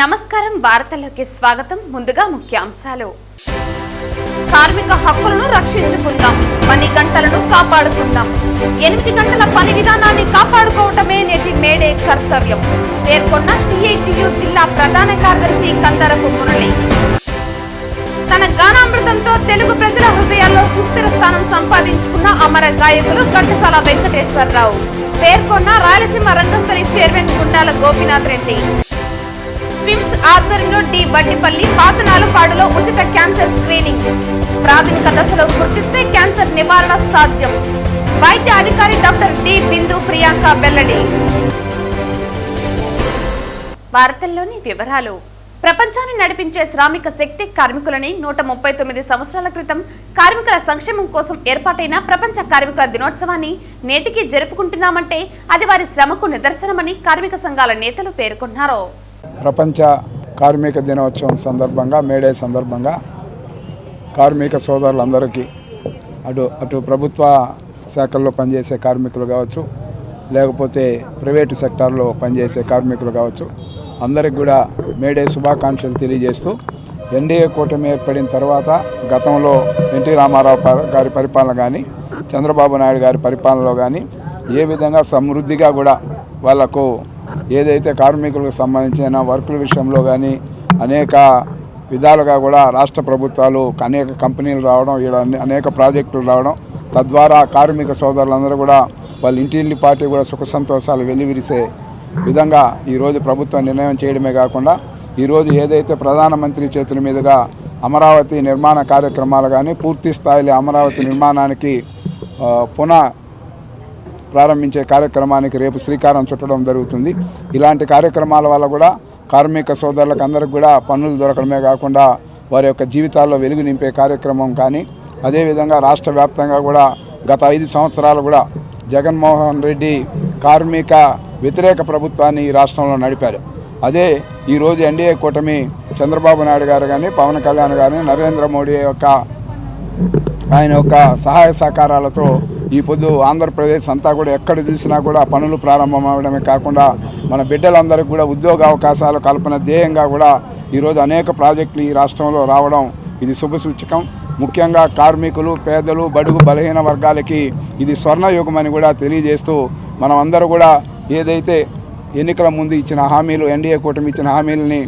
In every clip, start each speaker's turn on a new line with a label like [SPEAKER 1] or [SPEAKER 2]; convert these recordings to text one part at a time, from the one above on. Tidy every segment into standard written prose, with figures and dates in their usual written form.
[SPEAKER 1] నమస్కారం భారతలోకి స్వాగతం ముందుగా ముఖ్యాంశాలు కార్మిక హక్కులను రక్షించుకుందాం పని గంటలను కాపాడుకుందాం 8 గంటల పని విధానాన్ని కాపాడుకోవటమే నేటి మేడే కర్తవ్యం పేర్కొన్న సిఐటియు జిల్లా ప్రధాన కార్యదర్శి కందరపు మురళి తన గానామృతంతో తెలుగు ప్రజల హృదయాల్లో సుస్థిర స్థానం సంపాదించుకున్న అమర గాయకులు ఘంటసాల వెంకటేశ్వరరావు పేర్కొన్న రాయలసీమ రంగస్థలి చైర్మన్ గుండాల గోపీనాథ్ రెడ్డి స్విమ్స్ ఆధ్వర్యంలో డి బడ్డిపల్లి పాతనాలుపాడులో ఉచిత క్యాన్సర్ స్క్రీనింగ్ ప్రాథమిక దశలో గుర్తిస్తే క్యాన్సర్ నివారణ సాధ్యం వైద్య అధికారి డాక్టర్ డి బిందు ప్రియాంక వెల్లడి వార్తల్లోని వివరాలు ప్రపంచాన్ని నడిపించే శ్రామిక శక్తి కార్మికులని 139 సంవత్సరాల క్రితం కార్మికుల సంక్షేమం కోసం ఏర్పాటైన ప్రపంచ కార్మికుల దినోత్సవాన్ని నేటికి జరుపుకుంటున్నామంటే అది వారి శ్రమకు నిదర్శనమని కార్మిక సంఘాల నేతలు పేర్కొన్నారు.
[SPEAKER 2] ప్రపంచ కార్మిక దినోత్సవం సందర్భంగా మేడే సందర్భంగా కార్మిక సోదరులందరికీ అటు ప్రభుత్వ శాఖల్లో పనిచేసే కార్మికులు కావచ్చు, లేకపోతే ప్రైవేటు సెక్టార్లో పనిచేసే కార్మికులు కావచ్చు, అందరికి కూడా మేడే శుభాకాంక్షలు తెలియజేస్తూ ఎన్డీఏ కూటమి ఏర్పడిన తర్వాత గతంలో ఎన్టీ రామారావు గారి పరిపాలన కానీ చంద్రబాబు నాయుడు గారి పరిపాలనలో కానీ ఏ విధంగా సమృద్ధిగా కూడా వాళ్లకు ఏదైతే కార్మికులకు సంబంధించిన వర్కుల విషయంలో కానీ అనేక విధాలుగా కూడా రాష్ట్ర ప్రభుత్వాలు అనేక కంపెనీలు రావడం, అనేక ప్రాజెక్టులు రావడం, తద్వారా కార్మిక సోదరులందరూ కూడా వాళ్ళ ఇంటిల్లి పార్టీ కూడా సుఖ సంతోషాలు వెల్లివిరిసే విధంగా ఈరోజు ప్రభుత్వం నిర్ణయం చేయడమే కాకుండా ఈరోజు ఏదైతే ప్రధానమంత్రి చేతుల మీదుగా అమరావతి నిర్మాణ కార్యక్రమాలు కానీ పూర్తి స్థాయిలో అమరావతి నిర్మాణానికి ప్రారంభించే కార్యక్రమానికి రేపు శ్రీకారం చుట్టడం జరుగుతుంది. ఇలాంటి కార్యక్రమాల వల్ల కూడా కార్మిక సోదరులకు అందరికి కూడా పన్నులు దొరకడమే కాకుండా వారి యొక్క జీవితాల్లో వెలుగు నింపే కార్యక్రమం కానీ, అదేవిధంగా రాష్ట్ర వ్యాప్తంగా కూడా గత 5 సంవత్సరాలు కూడా జగన్మోహన్ రెడ్డి కార్మిక వ్యతిరేక ప్రభుత్వాన్ని ఈ రాష్ట్రంలో నడిపారు. అదే ఈరోజు ఎన్డీఏ కూటమి చంద్రబాబు నాయుడు గారు కానీ, పవన్ కళ్యాణ్ గారు, నరేంద్ర మోడీ ఆయన యొక్క సహాయ సహకారాలతో ఈ పొద్దు ఆంధ్రప్రదేశ్ అంతా కూడా ఎక్కడ చూసినా కూడా పనులు ప్రారంభం అవడమే కాకుండా మన బిడ్డలందరికీ కూడా ఉద్యోగ అవకాశాలు కల్పన ధ్యేయంగా కూడా ఈరోజు అనేక ప్రాజెక్టులు ఈ రాష్ట్రంలో రావడం ఇది శుభసూచకం. ముఖ్యంగా కార్మికులు, పేదలు, బడుగు బలహీన వర్గాలకి ఇది స్వర్ణయుగం అని కూడా తెలియజేస్తూ మనం అందరూ కూడా ఏదైతే ఎన్నికల ముందు ఇచ్చిన హామీలు, ఎన్డీఏ కూటమి ఇచ్చిన హామీలని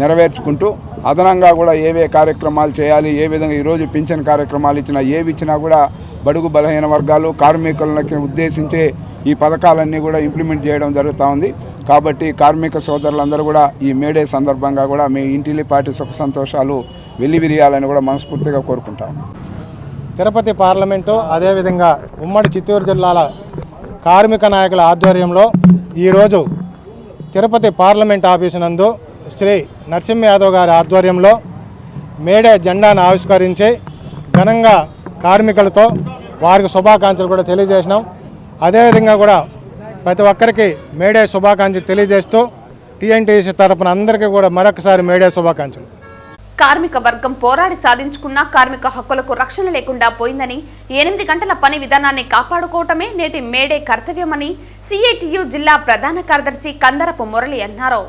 [SPEAKER 2] నెరవేర్చుకుంటూ అదనంగా కూడా ఏవే కార్యక్రమాలు చేయాలి, ఏ విధంగా ఈరోజు పింఛన్ కార్యక్రమాలు ఏవి ఇచ్చినా కూడా బడుగు బలహీన వర్గాలు కార్మికులకి ఉద్దేశించే ఈ పథకాలన్నీ కూడా ఇంప్లిమెంట్ చేయడం జరుగుతూ ఉంది. కాబట్టి కార్మిక సోదరులందరూ కూడా ఈ మేడే సందర్భంగా కూడా మీ ఇంటిల్లి పార్టీ సుఖ సంతోషాలు వెల్లివిరియాలని కూడా మనస్ఫూర్తిగా కోరుకుంటాం.
[SPEAKER 3] తిరుపతి పార్లమెంటు అదేవిధంగా ఉమ్మడి చిత్తూరు జిల్లాల కార్మిక నాయకుల ఆధ్వర్యంలో ఈరోజు తిరుపతి పార్లమెంట్ ఆఫీసు నందు శ్రీ నరసింహ యాదవ్ గారి ఆధ్వర్యంలో మేడే జెండాను ఆవిష్కరించి ఘనంగా కార్మికులతో వారికి శుభాకాంక్షలు కూడా తెలియజేసినాం. అదేవిధంగా కూడా ప్రతి ఒక్కరికి మేడే శుభాకాంక్షలు తెలియజేస్తూ టీఎన్టీసీ తరపున అందరికీ కూడా మరొకసారి మేడే శుభాకాంక్షలు.
[SPEAKER 1] కార్మిక వర్గం పోరాడి సాధించుకున్న కార్మిక హక్కులకు రక్షణ లేకుండా పోయిందని 8 గంటల పని విధానాన్ని కాపాడుకోవటమే నేటి మేడే కర్తవ్యమని సిఐటియు జిల్లా ప్రధాన కార్యదర్శి కందరపు మురళి అన్నారు.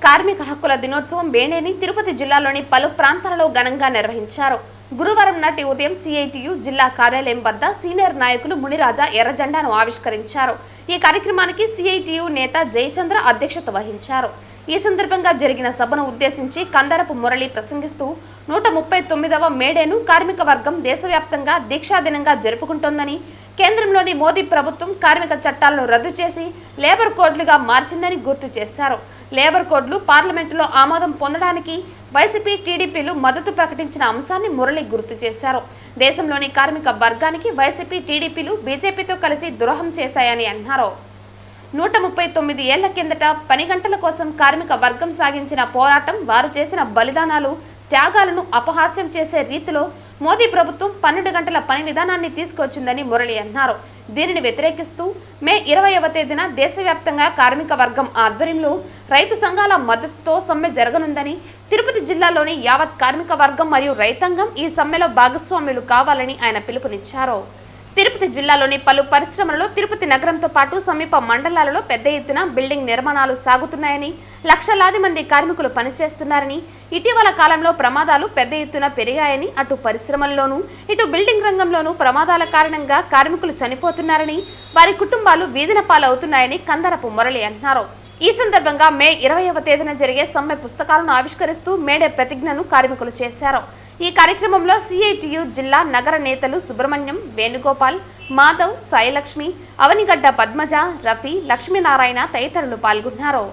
[SPEAKER 1] కార్మిక హక్కుల దినోత్సవం మేడేని తిరుపతి జిల్లాలోని పలు ప్రాంతాలలో ఘనంగా నిర్వహించారు. గురువారం నాటి ఉదయం సిఐటియు జిల్లా కార్యాలయం వద్ద సీనియర్ నాయకులు మునిరాజా ఎర్ర జెండాను ఆవిష్కరించారు. ఈ కార్యక్రమానికి సిఐటియు నేత జయచంద్ర అధ్యక్షత వహించారు. ఈ సందర్భంగా జరిగిన సభను ఉద్దేశించి కందరపు మురళి ప్రసంగిస్తూ 139వ మేడేను కార్మిక వర్గం దేశవ్యాప్తంగా దీక్షాదినంగా జరుపుకుంటోందని, కేంద్రంలోని మోదీ ప్రభుత్వం కార్మిక చట్టాలను రద్దు చేసి లేబర్ కోడ్లుగా మార్చిందని గుర్తు చేశారు. లేబర్ కోడ్లు పార్లమెంటులో ఆమోదం పొందడానికి వైసీపీ, టీడీపీలు మద్దతు ప్రకటించిన అంశాన్ని మురళి గుర్తు చేశారు. దేశంలోని కార్మిక వర్గానికి వైసీపీ, టీడీపీలు బీజేపీతో కలిసి ద్రోహం చేశాయని అన్నారు. 139 ఏళ్ల కిందట పని గంటల కోసం కార్మిక వర్గం సాగించిన పోరాటం, వారు చేసిన బలిదానాలు, త్యాగాలను అపహాస్యం చేసే రీతిలో మోదీ ప్రభుత్వం 12 గంటల పని విధానాన్ని తీసుకొచ్చిందని మురళి అన్నారు. దీనిని వ్యతిరేకిస్తూ మే 20వ తేదీన దేశవ్యాప్తంగా కార్మిక వర్గం ఆధ్వర్యంలో రైతు సంఘాల మద్దతుతో సమ్మె జరగనుందని, తిరుపతి జిల్లాలోని యావత్ కార్మిక వర్గం మరియు రైతాంగం ఈ సమ్మెలో భాగస్వాములు కావాలని ఆయన పిలుపునిచ్చారు. తిరుపతి జిల్లాలోని పలు పరిశ్రమలలో తిరుపతి నగరంతో పాటు సమీప మండలాలలో పెద్ద ఎత్తున బిల్డింగ్ నిర్మాణాలు సాగుతున్నాయని, లక్షలాది మంది కార్మికులు పనిచేస్తున్నారని, ఇటీవల కాలంలో ప్రమాదాలు పెద్ద ఎత్తున పెరిగాయని, అటు పరిశ్రమల్లోనూ ఇటు బిల్డింగ్ రంగంలోనూ ప్రమాదాల కారణంగా కార్మికులు చనిపోతున్నారని, వారి కుటుంబాలు వీధిన పాలవుతున్నాయని కందరపు మురళి అన్నారు. ఈ సందర్భంగా మే 20వ తేదీన జరిగే సమ్మె పుస్తకాలను ఆవిష్కరిస్తూ మేడే ప్రతిజ్ఞను కార్మికులు చేశారు. ఈ కార్యక్రమంలో సిఐటియు జిల్లా నగర నేతలు సుబ్రహ్మణ్యం, వేణుగోపాల్, మాధవ్, సాయిలక్ష్మి, అవనిగడ్డ పద్మజ, రఫీ, లక్ష్మీనారాయణ తదితరులు పాల్గొన్నారు.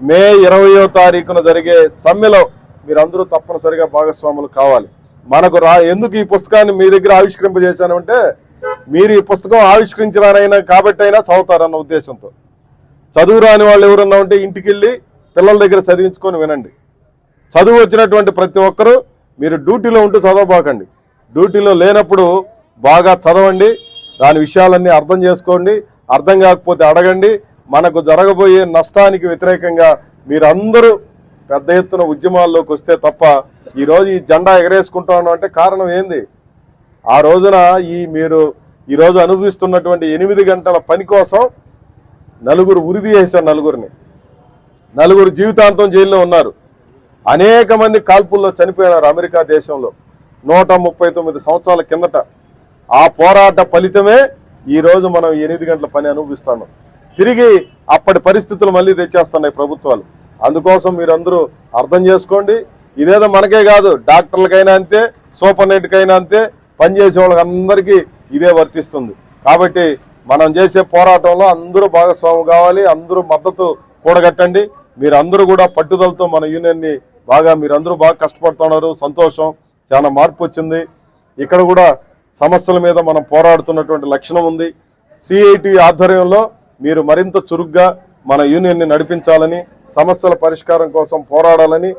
[SPEAKER 4] మే 20వ తారీఖున జరిగే సమ్మెలో మీరందరూ తప్పనిసరిగా భాగస్వాములు కావాలి. మనకు ఎందుకు ఈ పుస్తకాన్ని మీ దగ్గర ఆవిష్కరింపజేశానంటే మీరు ఈ పుస్తకం ఆవిష్కరించారైనా కాబట్టి అయినా చదువుతారన్న ఉద్దేశంతో. చదువు రాని వాళ్ళు ఎవరన్నా ఉంటే ఇంటికి వెళ్ళి పిల్లల దగ్గర చదివించుకొని వినండి. చదువు వచ్చినటువంటి ప్రతి ఒక్కరూ మీరు డ్యూటీలో ఉంటూ చదవబాకండి. డ్యూటీలో లేనప్పుడు బాగా చదవండి, దాని విషయాలన్నీ అర్థం చేసుకోండి. అర్థం కాకపోతే అడగండి. మనకు జరగబోయే నష్టానికి వ్యతిరేకంగా మీరందరూ పెద్ద ఎత్తున ఉద్యమాల్లోకి వస్తే తప్ప ఈరోజు ఈ జెండా ఎగరేసుకుంటాను అంటే కారణం ఏంది? ఆ రోజున మీరు ఈరోజు అనుభవిస్తున్నటువంటి 8 గంటల పని కోసం నలుగురు ఉరిది చేశారు. నలుగురు జీవితాంతం జైల్లో ఉన్నారు. అనేక మంది కాల్పుల్లో చనిపోయినారు అమెరికా దేశంలో 139 సంవత్సరాల కిందట. ఆ పోరాట ఫలితమే ఈరోజు మనం 8 గంటల పని అనుభవిస్తున్నాం. తిరిగి అప్పటి పరిస్థితులు మళ్ళీ తెచ్చేస్తున్నాయి ప్రభుత్వాలు. అందుకోసం మీరందరూ అర్థం చేసుకోండి. ఇదేదో మనకే కాదు, డాక్టర్లకైనా అంతే, సూపర్నెంట్కైనా అంతే, పనిచేసే వాళ్ళకి అందరికీ ఇదే వర్తిస్తుంది. కాబట్టి మనం చేసే పోరాటంలో అందరూ భాగస్వామి కావాలి. అందరూ మద్దతు కూడగట్టండి. మీరందరూ కూడా పట్టుదలతో మన యూనియన్ని మీరందరూ బాగా కష్టపడుతున్నారు. సంతోషం. చాలా మార్పు వచ్చింది. ఇక్కడ కూడా సమస్యల మీద మనం పోరాడుతున్నటువంటి లక్షణం ఉంది. సిఐటి ఆధ్వర్యంలో మీరు మరింత చురుగ్గా మన యూనియన్ని నడిపించాలని, సమస్యల పరిష్కారం కోసం పోరాడాలని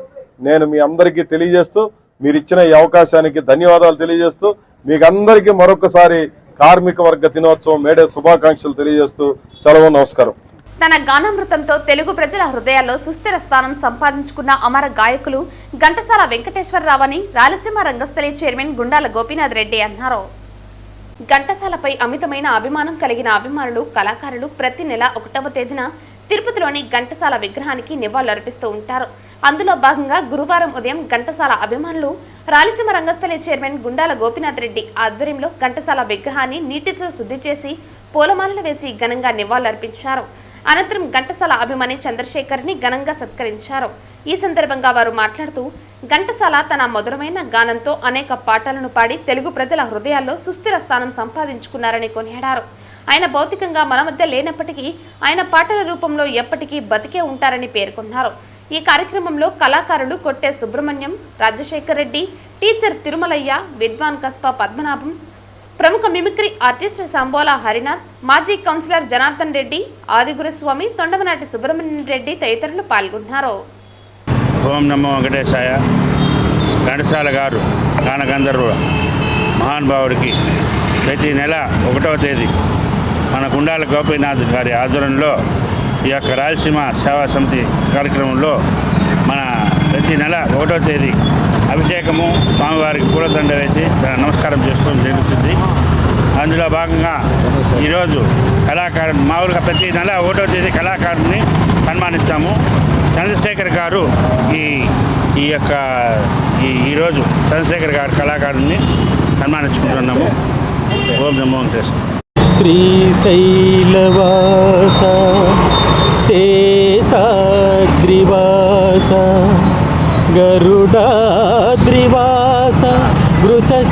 [SPEAKER 4] నేను మీ అందరికీ తెలియజేస్తూ, మీరు ఇచ్చిన ఈ అవకాశానికి ధన్యవాదాలు తెలియజేస్తూ, మీకు అందరికీ మరొకసారి కార్మిక వర్గ దినోత్సవం మేడే శుభాకాంక్షలు తెలియజేస్తూ సెలవు. నమస్కారం.
[SPEAKER 1] తన గానామృతంతో తెలుగు ప్రజల హృదయాల్లో సుస్థిర స్థానం సంపాదించుకున్న అమర గాయకులు ఘంటసాల వెంకటేశ్వరరావు అని రాయలసీమ రంగస్థలి చైర్మన్ గుండాల గోపీనాథ్ రెడ్డి అన్నారు. ఘంటసాలపై అమితమైన అభిమానం కలిగిన అభిమానులు, కళాకారులు ప్రతి నెల 1వ తేదీన తిరుపతిలోని ఘంటసాల విగ్రహానికి నివాళులర్పిస్తూ ఉంటారు. అందులో భాగంగా గురువారం ఉదయం ఘంటసాల అభిమానులు రాయలసీమ రంగస్థలి చైర్మన్ గుండాల గోపీనాథ్ రెడ్డి ఆధ్వర్యంలో ఘంటసాల విగ్రహాన్ని నీటితో శుద్ధి చేసి పూలమాలలు వేసి ఘనంగా నివాళులర్పించారు. అనంతరం ఘంటసాల అభిమాని చంద్రశేఖర్ని ఘనంగా సత్కరించారు. ఈ సందర్భంగా వారు మాట్లాడుతూ, ఘంటసాల తన మధురమైన గానంతో అనేక పాటలను పాడి తెలుగు ప్రజల హృదయాల్లో సుస్థిర స్థానం సంపాదించుకున్నారని కొనియాడారు. ఆయన భౌతికంగా మన మధ్య లేనప్పటికీ ఆయన పాటల రూపంలో ఎప్పటికీ బతికే ఉంటారని పేర్కొన్నారు. ఈ కార్యక్రమంలో కళాకారులు కొట్టే సుబ్రహ్మణ్యం, రాజశేఖర్ రెడ్డి, టీచర్ తిరుమలయ్య, విద్వాన్ కస్పా పద్మనాభం, ప్రముఖ మిమిక్రీ ఆర్టిస్ట్ సంబోలా హరినాథ్, మాజీ కౌన్సిలర్ జనార్దన్ రెడ్డి, ఆదిగురుస్వామి, తొండమనాటి సుబ్రహ్మణ్యం రెడ్డి తదితరులు పాల్గొన్నారు.
[SPEAKER 5] ఓం నమో వెంకటేశాయ. ఘంటసాల గారు గానగంధర్వ మహానుభావుడికి ప్రతి నెల 1వ తేదీ మన గుండాల గోపీనాథ్ గారి ఆధ్వర్యంలో ఈ యొక్క రాయలసీమ సేవా సమితి కార్యక్రమంలో మన ప్రతి నెల 1వ తేదీ అభిషేకము, స్వామివారికి పూలదండ వేసి నమస్కారం చేసుకోవడం జరుగుతుంది. అందులో భాగంగా ఈరోజు కళాకారుడు మామూలుగా ప్రతి నెల 1వ తేదీ కళాకారుడిని సన్మానిస్తాము. చంద్రశేఖర్ గారు ఈరోజు చంద్రశేఖర్ గారు కళాకారుడిని సన్మానించుకుంటున్నాము. ఓం నమో వెంకటేశ్వర.
[SPEAKER 6] శ్రీశైలవాస శేషాద్రివాస గరుడాద్రివాస వృషశైలవాస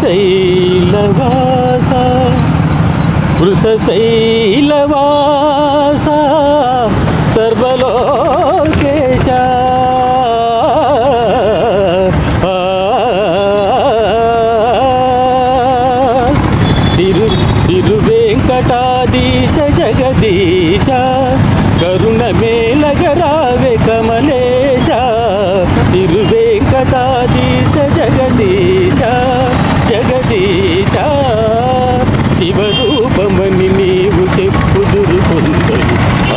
[SPEAKER 6] వృషశైలవాస సర్వలోకేశ తిరువేంకటాదీశ జగదీశ కరుణ మేలగరావే కమలేశ తిరువేంకటాదీశ జగదీశ జగదీశ శివరూపమని నీవు చెప్పుదురు కొందరు,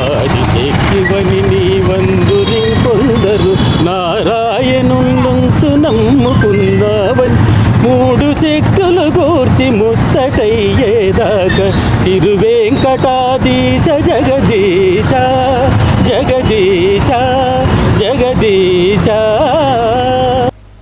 [SPEAKER 6] ఆదిశక్తివని నీవందురింకొందరు, నారాయణుండుంచు నమ్ముకున్నావని 3 దిక్కులు గూర్చి ముచ్చటయ్యేదాకా తిరువేంకటాదీశ జగదీశ జగదీశ జగదీశ.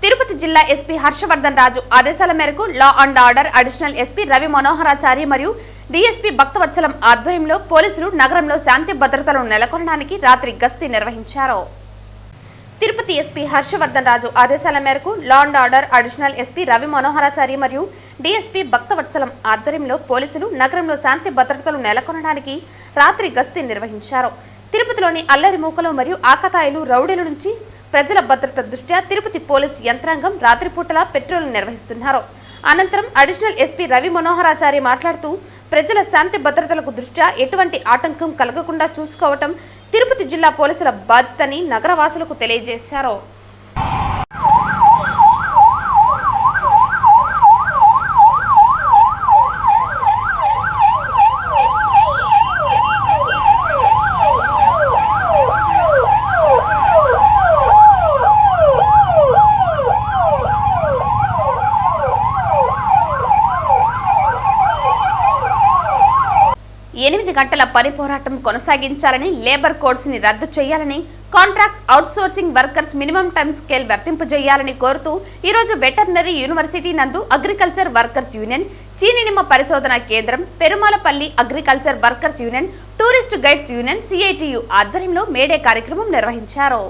[SPEAKER 1] తిరుపతి జిల్లా ఎస్పీ హర్షవర్ధన్ రాజు ఆదేశాల మేరకు law and order additional SP Ravi Manoharachari మరియు డీఎస్పీ భక్తవత్సలం ఆధ్వర్యంలో పోలీసులు నగరంలో శాంతి భద్రతలను నెలకొనడానికి రాత్రి గస్తీ నిర్వహించారు. తిరుపతి ఎస్పీ హర్షవర్ధన్ రాజు ఆదేశాల మేరకు law and order additional SP Ravi Manoharachari మరియు డీఎస్పీ భక్తవత్సలం ఆధ్వర్యంలో పోలీసులు నగరంలో శాంతి భద్రతలు నెలకొనడానికి రాత్రి గస్తీ నిర్వహించారు. తిరుపతిలోని అల్లరి మూకలు మరియు ఆకతాయిలు రౌడీల నుంచి ప్రజల భద్రత దృష్ట్యా తిరుపతి పోలీస్ యంత్రాంగం రాత్రిపూటలా పెట్రోల్ నిర్వహిస్తున్నారు. అనంతరం అడిషనల్ ఎస్పీ రవి మనోహరాచారి మాట్లాడుతూ ప్రజల శాంతి భద్రతలకు దృష్ట్యా ఎటువంటి ఆటంకం కలగకుండా చూసుకోవటం తిరుపతి జిల్లా పోలీసుల బాధ్యతని నగరవాసులకు తెలియజేశారు. గంటల పని పోరాటం కొనసాగించాలని, లేబర్ కోడ్స్ ని రద్దు చేయాలని, contract outsourcing workers minimum time scale వర్తింపజేయాలని కోరుతూ ఈ రోజు వెటర్నరీ యూనివర్సిటీ నందు అగ్రికల్చర్ వర్కర్స్ యూనియన్, చీనినిమ్మ పరిశోధన కేంద్రం, Perumalapalli agriculture workers union, tourist guides union CITU ఆధ్వర్యంలో మేడే కార్యక్రమం నిర్వహించారు.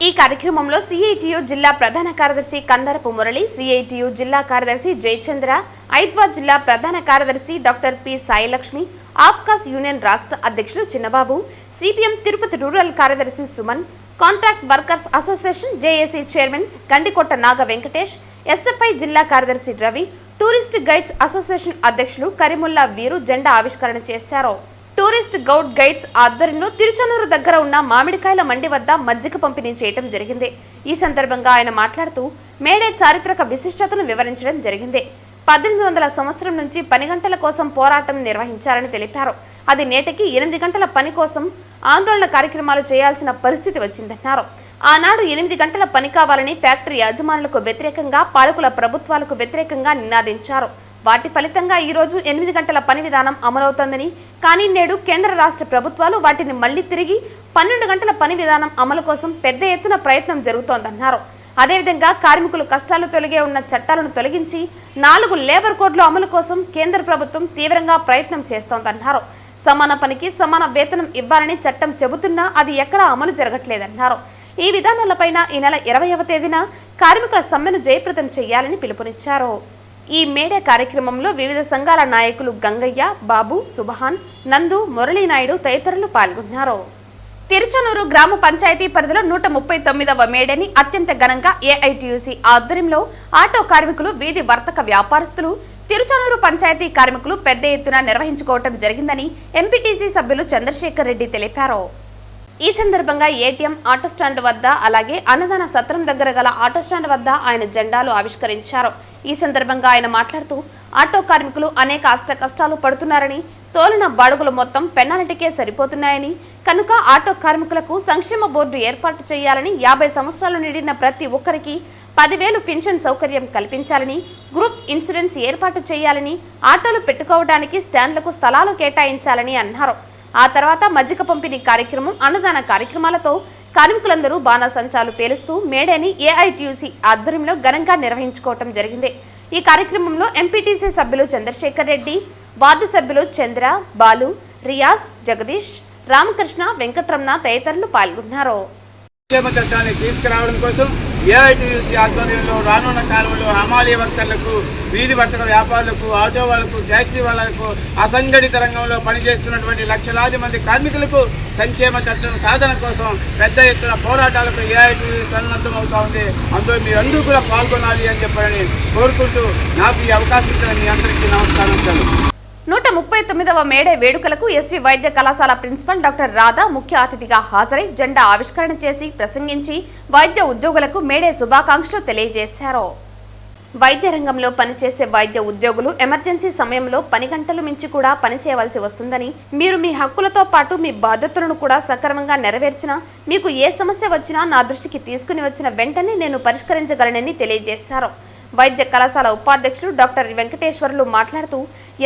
[SPEAKER 1] ఈ కార్యక్రమంలో సిఐటియు జిల్లా ప్రధాన కార్యదర్శి కందరపు మురళి, సిఐటియు జిల్లా కార్యదర్శి జయచంద్ర, ఐద్వా జిల్లా ప్రధాన కార్యదర్శి doctor P Sailakshmi, APCOS union రాష్ట్ర అధ్యక్షులు చిన్నబాబు, సిపిఎం తిరుపతి రూరల్ కార్యదర్శి Suman, contract workers association JAC chairman Gandikota Naga Venkatesh, SFI జిల్లా కార్యదర్శి రవి, టూరిస్ట్ గైడ్స్ అసోసియేషన్ అధ్యక్షులు కరీముల్లా వీరు జెండా ఆవిష్కరణ చేశారు. టూరిస్ట్ గౌడ్ గైడ్స్ ఆధ్వర్యంలో తిరుచనూరు దగ్గర ఉన్న మామిడికాయల మండి వద్ద మజ్జిగ పంపిణీ చేయడం జరిగింది. ఈ సందర్భంగా ఆయన మాట్లాడుతూ మేడే చారిత్రక విశిష్టతను వివరించడం జరిగింది. 1800 సంవత్సరం నుంచి పని గంటల కోసం పోరాటం నిర్వహించారని తెలిపారు. అది నేటికి 8 గంటల పని కోసం ఆందోళన కార్యక్రమాలు చేయాల్సిన పరిస్థితి వచ్చిందన్నారు. ఆనాడు 8 గంటల పని కావాలని ఫ్యాక్టరీ యాజమానులకు వ్యతిరేకంగా, పాలకుల ప్రభుత్వాలకు వ్యతిరేకంగా నినాదించారు. వాటి ఫలితంగా ఈ రోజు 8 గంటల పని విధానం అమలవుతోందని, కానీ నేడు కేంద్ర రాష్ట్ర ప్రభుత్వాలు వాటిని మళ్లీ తిరిగి 12 గంటల పని విధానం అమలు కోసం పెద్ద ఎత్తున ప్రయత్నం జరుగుతోందన్నారు. అదేవిధంగా కార్మికులు కష్టాలు తొలగే ఉన్న చట్టాలను తొలగించి 4 లేబర్ కోడ్ల అమలు కోసం కేంద్ర ప్రభుత్వం తీవ్రంగా ప్రయత్నం చేస్తోందన్నారు. సమాన పనికి సమాన వేతనం ఇవ్వాలని చట్టం చెబుతున్నా అది ఎక్కడా అమలు జరగట్లేదన్నారు. ఈ విధానాలపైన ఈ నెల 20వ తేదీన కార్మికుల సమ్మెను జయప్రదం చేయాలని పిలుపునిచ్చారు. ఈ మేడే కార్యక్రమంలో వివిధ సంఘాల నాయకులు గంగయ్య, బాబు, సుబహాన్, నందు, మురళీనాయుడు తదితరులు పాల్గొన్నారు. తిరుచనూరు గ్రామ పంచాయతీ పరిధిలో 139వ మేడేని అత్యంత ఘనంగా ఏఐటియుసి ఆధ్వర్యంలో ఆటో కార్మికులు, వీధి వర్తక వ్యాపారస్తులు, తిరుచనూరు పంచాయతీ కార్మికులు పెద్ద ఎత్తున నిర్వహించుకోవటం జరిగిందని ఎంపీటీసీ సభ్యులు చంద్రశేఖర్ రెడ్డి తెలిపారు. ఈ సందర్భంగా ఏటీఎం, ఆటో స్టాండ్ వద్ద, అలాగే అన్నదాన సత్రం దగ్గర గల ఆటో స్టాండ్ వద్ద ఆయన జెండాలు ఆవిష్కరించారు. ఈ సందర్భంగా ఆయన మాట్లాడుతూ ఆటో కార్మికులు అనేక కష్టాలు పడుతున్నారని, తోలిన బాడుగులు మొత్తం పెనాల్టీకే సరిపోతున్నాయని, కనుక ఆటో కార్మికులకు సంక్షేమ బోర్డు ఏర్పాటు చేయాలని, 50 సంవత్సరాలు నిండిన ప్రతి ఒక్కరికి 10,000 పెన్షన్ సౌకర్యం కల్పించాలని, గ్రూప్ ఇన్సూరెన్స్ ఏర్పాటు చేయాలని, ఆటోలు పెట్టుకోవడానికి స్టాండ్లకు స్థలాలు కేటాయించాలని అన్నారు. ఆ తర్వాత మజ్జిగ పంపిణీ కార్యక్రమం, అన్నదాన కార్యక్రమాలతో కార్మికులందరూ బాణాసంచాలు పేలుస్తూ మేడేని ఏఐటియుసి ఆధ్వర్యంలో ఘనంగా నిర్వహించుకోవటం జరిగింది. ఈ కార్యక్రమంలో ఎంపీటీసీ సభ్యులు చంద్రశేఖర్ రెడ్డి, వార్డు సభ్యులు చంద్ర, బాలు, రియాజ్, జగదీష్, రామకృష్ణ, వెంకటరమణ తదితరులు పాల్గొన్నారు.
[SPEAKER 7] చట్టాన్ని తీసుకురావడం కోసం ఏఐటియుసి ఆధ్వర్యంలో రానున్న కాలంలో హమాలీ వర్కర్లకు, వీధి వర్తక వ్యాపారులకు, ఆటో వాళ్లకు, ట్యాక్సీ వాళ్లకు, అసంఘటిత రంగంలో పనిచేస్తున్నటువంటి లక్షలాది మంది కార్మికులకు సంక్షేమ చట్టం సాధన కోసం పెద్ద ఎత్తున పోరాటాలకు ఏఐటియుసి సన్నద్ధమవుతా ఉంది. అందులో మీరందరూ కూడా పాల్గొనాలి అని చెప్పని కోరుకుంటూ నాకు ఈ అవకాశం ఇచ్చిన మీ అందరికీ నమస్కారం.
[SPEAKER 1] 139వ మేడే వేడుకలకు ఎస్వి వైద్య కళాశాల ప్రిన్సిపల్ డాక్టర్ రాధా ముఖ్య అతిథిగా హాజరై జెండా ఆవిష్కరణ చేసి ప్రసంగించి వైద్య ఉద్యోగులకు మేడే శుభాకాంక్షలు తెలియజేశారు. వైద్య రంగంలో పనిచేసే వైద్య ఉద్యోగులు ఎమర్జెన్సీ సమయంలో 10 గంటలు మించి కూడా పనిచేయవలసి వస్తుందని, మీరు మీ హక్కులతో పాటు మీ బాధ్యతలను కూడా సక్రమంగా నెరవేర్చినా, మీకు ఏ సమస్య వచ్చినా నా దృష్టికి తీసుకుని వచ్చిన వెంటనే నేను పరిష్కరించగలనని తెలియజేశారు. వైద్య కళాశాల ఉపాధ్యక్షులు డాక్టర్ వెంకటేశ్వర్లు మాట్లాడుతూ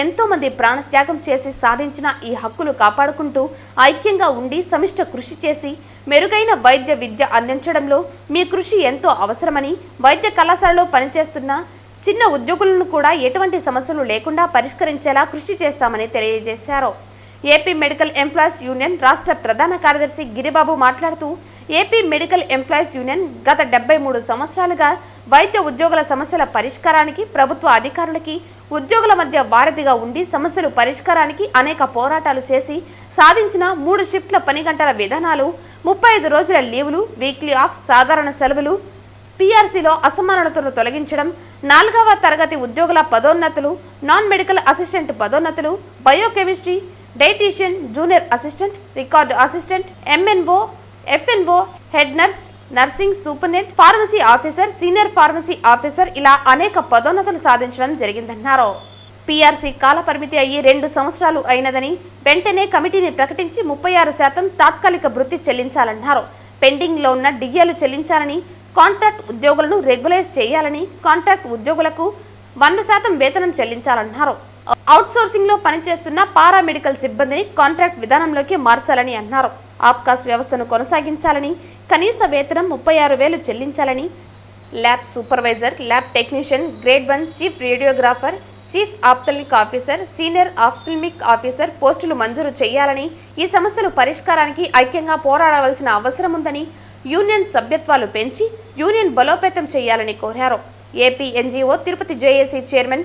[SPEAKER 1] ఎంతో మంది ప్రాణత్యాగం చేసి సాధించిన ఈ హక్కులు కాపాడుకుంటూ ఐక్యంగా ఉండి సమిష్ట కృషి చేసి మెరుగైన వైద్య విద్య అందించడంలో మీ కృషి ఎంతో అవసరమని, వైద్య కళాశాలలో పనిచేస్తున్న చిన్న ఉద్యోగులను కూడా ఎటువంటి సమస్యలు లేకుండా పరిష్కరించేలా కృషి చేస్తామని తెలియజేశారు. ఏపీ మెడికల్ ఎంప్లాయీస్ యూనియన్ రాష్ట్ర ప్రధాన కార్యదర్శి గిరిబాబు మాట్లాడుతూ ఏపీ మెడికల్ ఎంప్లాయీస్ యూనియన్ గత 73 సంవత్సరాలుగా వైద్య ఉద్యోగుల సమస్యల పరిష్కారానికి ప్రభుత్వ అధికారులకి ఉద్యోగుల మధ్య వారధిగా ఉండి సమస్యలు పరిష్కారానికి అనేక పోరాటాలు చేసి సాధించిన 3 షిఫ్ట్ల పని గంటల విధానాలు, 35 రోజుల లీవులు, వీక్లీ ఆఫ్, సాధారణ సెలవులు, పీఆర్సీలో అసమానతలను తొలగించడం, 4వ తరగతి ఉద్యోగుల పదోన్నతులు, నాన్ మెడికల్ అసిస్టెంట్ పదోన్నతులు, biochemistry, dietician, junior assistant, record assistant, MNO, FNO, head nurse, nursing superintendent, pharmacy officer, senior pharmacy officer ఇలా అనేక పదోన్నతులు సాధించడం జరిగిందన్నారు. పీఆర్సీ కాల పరిమితి అయ్యి 2 సంవత్సరాలు అయినదని వెంటనే కమిటీని ప్రకటించి 36% తాత్కాలిక భృతి చెల్లించాలన్నారు. పెండింగ్ లో ఉన్న డిఏలు చెల్లించాలని, కాంట్రాక్ట్ ఉద్యోగులను రెగ్యులైజ్ చేయాలని, కాంట్రాక్ట్ ఉద్యోగులకు 100% వేతనం చెల్లించాలన్నారు. అవుట్సోర్సింగ్ లో పనిచేస్తున్న పారామెడికల్ సిబ్బందిని కాంట్రాక్ట్ విధానంలోకి మార్చాలని అన్నారు. ఆప్కాస్ వ్యవస్థను కొనసాగించాలని, కనీస వేతనం 36,000 చెల్లించాలని, lab supervisor, lab technician, grade 1 chief radiographer, chief ophthalmic officer, senior ophthalmic officer పోస్టులు మంజూరు చేయాలని, ఈ సమస్యలు పరిష్కారానికి ఐక్యంగా పోరాడవలసిన అవసరం ఉందని, యూనియన్ సభ్యత్వాలు పెంచి యూనియన్ బలోపేతం చేయాలని కోరారు. AP NGO Tirupati JAC chairman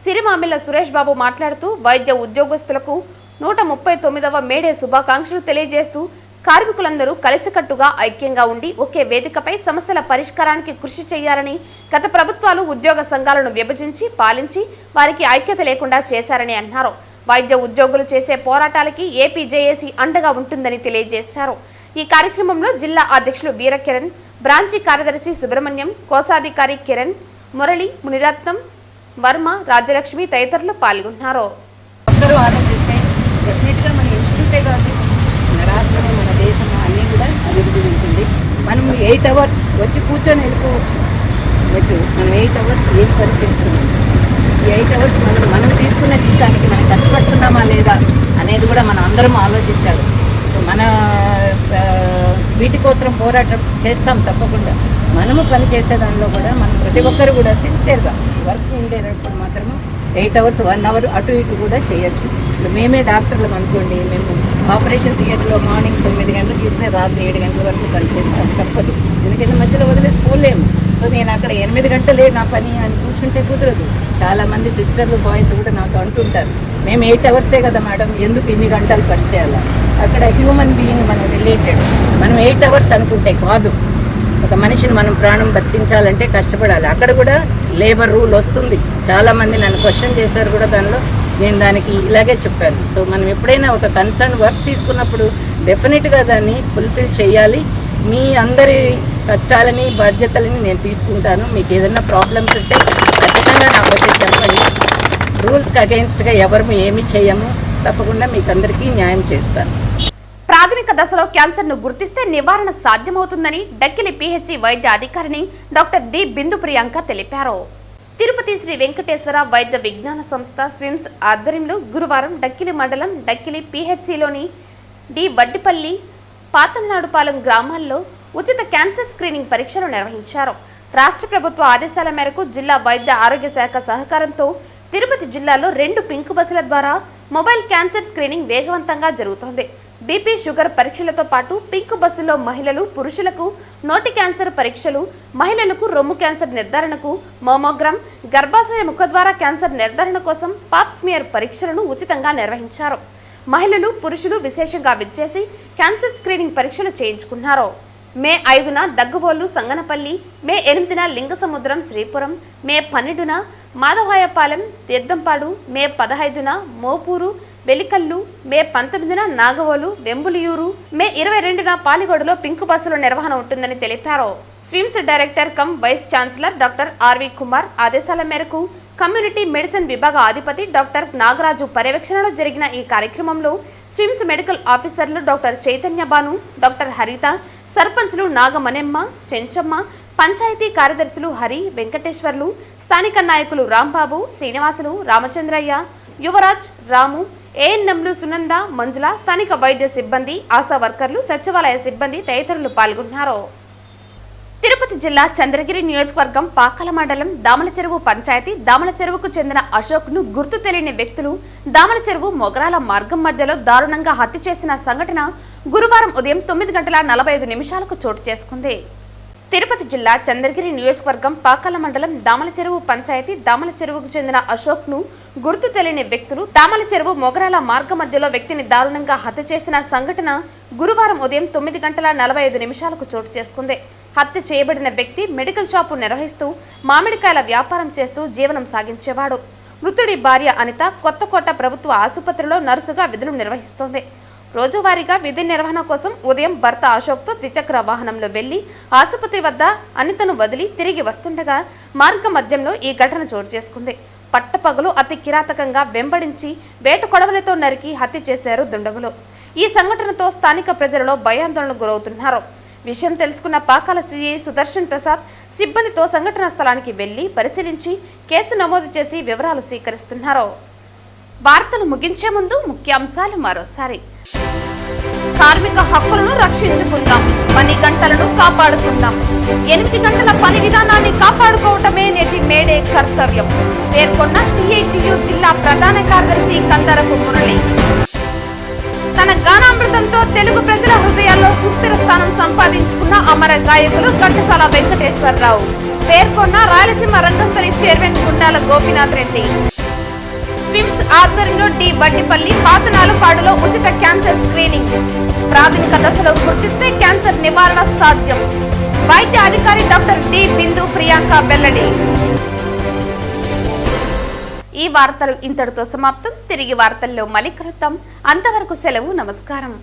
[SPEAKER 1] Sirimamilla Suresh Babu మాట్లాడుతూ వైద్య ఉద్యోగస్తులకు 139వ మేడే శుభాకాంక్షలు తెలియజేస్తూ కార్మికులందరూ కలిసికట్టుగా ఐక్యంగా ఉండి ఒకే వేదికపై సమస్యల పరిష్కారానికి కృషి చేయాలని, గత ప్రభుత్వాలు ఉద్యోగ సంఘాలను విభజించి పాలించి వారికి ఐక్యత లేకుండా చేశారని అన్నారు. వైద్య ఉద్యోగులు చేసే పోరాటాలకి ఏపీ జేఏసీ అండగా ఉంటుందని తెలియజేశారు. ఈ కార్యక్రమంలో జిల్లా అధ్యక్షులు వీరకిరణ్, బ్రాంచి కార్యదర్శి సుబ్రహ్మణ్యం, కోశాధికారి కిరణ్, మురళి, మునిరత్నం, వర్మ, రాజ్యలక్ష్మి తదితరులు పాల్గొన్నారు.
[SPEAKER 8] అందరూ ఆలోచిస్తే డెఫినెట్గా మన ఇన్స్టిట్యూటే కాదు, మన రాష్ట్రము, మన దేశము అన్నీ కూడా అభివృద్ధి ఉంటుంది. మనం 8 అవర్స్ వచ్చి కూర్చొని వెళ్ళిపోవచ్చు, బట్ మనం 8 అవర్స్ ఏం పని చేస్తున్నాం, ఈ 8 అవర్స్ మనం తీసుకున్న జీతానికి మనం కష్టపడుతున్నామా లేదా అనేది కూడా మనం అందరం ఆలోచించాలి. మన వీటి కోసం పోరాటం చేస్తాం తప్పకుండా. మనము పని చేసే దానిలో కూడా మనం ప్రతి ఒక్కరు కూడా సిన్సియర్గా వర్క్ ఉండేటప్పుడు మాత్రము 8 అవర్స్ 1 అవర్ అటు ఇటు కూడా చేయొచ్చు. ఇప్పుడు మేమే డాక్టర్లు అనుకోండి, మేము ఆపరేషన్ థియేటర్లో మార్నింగ్ 9 గంటలకు ఇస్తే రాత్రి 7 గంటల వరకు పనిచేస్తాం, తప్పదు. ఎందుకంటే మధ్యలో వదిలేసి పోలేము. సో నేను అక్కడ 8 గంటలే నా పని అని కూర్చుంటే కుదరదు. చాలామంది సిస్టర్లు, బాయ్స్ కూడా నాకు అంటుంటారు, మేము 8 అవర్సే కదా మేడం, ఎందుకు ఇన్ని గంటలు పని చేయాలా? అక్కడ హ్యూమన్ బీయింగ్ మనం రిలేటెడ్. మనం 8 అవర్స్ అనుకుంటే కాదు, ఒక మనిషిని మనం ప్రాణం బతికించాలంటే కష్టపడాలి. అక్కడ కూడా లేబర్ రూల్ వస్తుంది. చాలామంది నన్ను క్వశ్చన్ చేశారు కూడా, దానిలో నేను దానికి ఇలాగే చెప్పాను. సో మనం ఎప్పుడైనా ఒక కన్సర్న్ వర్క్ తీసుకున్నప్పుడు డెఫినెట్గా దాన్ని ఫుల్ఫిల్ చేయాలి. మీ అందరి కష్టాలని, బాధ్యతలని నేను తీసుకుంటాను. మీకు ఏదైనా ప్రాబ్లమ్స్ ఉంటే ఖచ్చితంగా నాకు వచ్చి చెప్పండి. రూల్స్కి అగెయిన్స్ట్గా ఎవరు ఏమి చేయము, తప్పకుండా మీకు అందరికీ న్యాయం చేస్తాను.
[SPEAKER 1] ప్రాథమిక దశలో క్యాన్సర్ ను గుర్తిస్తే నివారణ సాధ్యమవుతుందని డక్కిలి పీహెచ్సీ వైద్య అధికారిని డాక్టర్ డి బిందు ప్రియాంక తెలిపారు. తిరుపతి శ్రీ వెంకటేశ్వర వైద్య విజ్ఞాన సంస్థ స్విమ్స్ ఆధ్వర్యంలో గురువారం డక్కిలి మండలం డక్కిలి పీహెచ్సీలోని డి వడ్డిపల్లి, పాతంనాడుపాలెం గ్రామాల్లో ఉచిత క్యాన్సర్ స్క్రీనింగ్ పరీక్షలు నిర్వహించారు. రాష్ట్ర ప్రభుత్వ ఆదేశాల మేరకు జిల్లా వైద్య ఆరోగ్య శాఖ సహకారంతో తిరుపతి జిల్లాలో 2 పింక్ బస్సుల ద్వారా మొబైల్ క్యాన్సర్ స్క్రీనింగ్ వేగవంతంగా జరుగుతోంది. బీపీ, షుగర్ పరీక్షలతో పాటు పింక్ బస్సులో మహిళలు, పురుషులకు నోటి క్యాన్సర్ పరీక్షలు, మహిళలకు రొమ్ము క్యాన్సర్ నిర్ధారణకు మోమోగ్రామ్, గర్భాశయ ముఖద్వార క్యాన్సర్ నిర్ధారణ కోసం పాప్స్మియర్ పరీక్షలను ఉచితంగా నిర్వహించారు. మహిళలు, పురుషులు విశేషంగా విచ్చేసి క్యాన్సర్ స్క్రీనింగ్ పరీక్షలు చేయించుకున్నారు. మే 5న దగ్గుబోలు, సంగనపల్లి, మే 8న లింగసముద్రం, శ్రీపురం, మే 12న మాధవాయపాలెం, తీర్థంపాడు, మే 15న మోపూరు, వెలికల్లు, మే 19న నాగవోలు, వెంబులియూరు, మే 22న పాలిగొడలో పింక్ బస్సుల నిర్వహణ ఉంటుందని తెలిపారు. SVIMS director cum vice chancellor doctor R V Kumar ఆదేశాల మేరకు కమ్యూనిటీ మెడిసిన్ విభాగ అధిపతి డాక్టర్ నాగరాజు పర్యవేక్షణలో జరిగిన ఈ కార్యక్రమంలో స్విమ్స్ మెడికల్ ఆఫీసర్లు డాక్టర్ చైతన్య బాను, డాక్టర్ హరిత, సర్పంచ్లు నాగమనెమ్మ, చెంచమ్మ, పంచాయతీ కార్యదర్శులు హరి, వెంకటేశ్వర్లు, స్థానిక నాయకులు రాంబాబు, శ్రీనివాసులు, రామచంద్రయ్య, యువరాజ్, రాము, ఏఎన్ఎంలు సునంద, మంజుల, స్థానిక వైద్య సిబ్బంది, ఆశా వర్కర్లు, సచివాలయ సిబ్బంది తదితరులు పాల్గొన్నారు. తిరుపతి జిల్లా చంద్రగిరి నియోజకవర్గం పాకల మండలం దామలచెరువు పంచాయతీ దామలచెరువుకు చెందిన అశోక్ ను గుర్తు తెలియని వ్యక్తులు దామలచెరువు మొగరాల మార్గం మధ్యలో దారుణంగా హత్య చేసిన సంఘటన గురువారం ఉదయం 9:45 చోటు చేసుకుంది. తిరుపతి జిల్లా చంద్రగిరి నియోజకవర్గం పాకల మండలం దామలచెరువు పంచాయతీ దామలచెరువుకు చెందిన అశోక్ ను గుర్తు తెలియని వ్యక్తులు దామలచెరువు మొగరాల మార్గ మధ్యలో వ్యక్తిని దారుణంగా హత్య చేసిన సంఘటన గురువారం ఉదయం 9:45 చోటు చేసుకుంది. హత్య చేయబడిన వ్యక్తి మెడికల్ షాపు నిర్వహిస్తూ మామిడికాయల వ్యాపారం చేస్తూ జీవనం సాగించేవాడు. మృతుడి భార్య అనిత కొత్తకోట ప్రభుత్వ ఆసుపత్రిలో నర్సుగా విధులు నిర్వహిస్తోంది. రోజువారీగా విధి నిర్వహణ కోసం ఉదయం భర్త అశోక్తో ద్విచక్ర వాహనంలో వెళ్లి ఆసుపత్రి వద్ద అనితను వదిలి తిరిగి వస్తుండగా మార్గ మధ్యంలో ఈ ఘటన చోటు చేసుకుంది. పట్టపగలు అతి కిరాతకంగా వెంబడించి వేట కొడవలతో నరికి హత్య చేశారు దుండగులు. ఈ సంఘటనతో స్థానిక ప్రజలలో భయాందోళనకు గురవుతున్నారు. విషయం తెలుసుకున్న పాకాల సిఐ సుదర్శన్ ప్రసాద్ సిబ్బందితో సంఘటనా స్థలానికి వెళ్లి పరిశీలించి కేసు నమోదు చేసి వివరాలు స్వీకరిస్తున్నారు. వార్తలు ముగించే ముందు ముఖ్యాంశాలు మరోసారి. కార్మిక హక్కులను రక్షించుకుందాం, పని గంటలను కాపాడుకుందాం. 8 గంటల పని విధానాన్ని కాపాడుకోవటమే నేటి మేడే కర్తవ్యం పేర్కొన్న సిఐటియు జిల్లా ప్రధాన కార్యదర్శి కందరపు మురళి. తన గానామృతంతో తెలుగు ప్రజల హృదయాల్లో సుస్థిర స్థానం సంపాదించుకున్న అమర గాయకులు ఘంటసాల వెంకటేశ్వరరావు పేర్కొన్న రాయలసీమ రంగస్థలి చైర్మన్ గుండాల గోపీనాథ్ రెడ్డి. స్విమ్స్ ఆధ్వర్యంలో డి బడ్డిపల్లి పాతనాలుపాడులో ఉచిత క్యాన్సర్ స్క్రీనింగ్. ప్రాథమిక దశలో గుర్తిస్తే క్యాన్సర్ నివారణ సాధ్యం. వైద్య అధికారి డాక్టర్ డి బిందు ప్రియాంక వెల్లడి. ఈ వార్తలు ఇంతటితో సమాప్తం. తిరిగి వార్తల్లో మళ్ళీ కలుద్దాం. అంతవరకు సెలవు. నమస్కారం.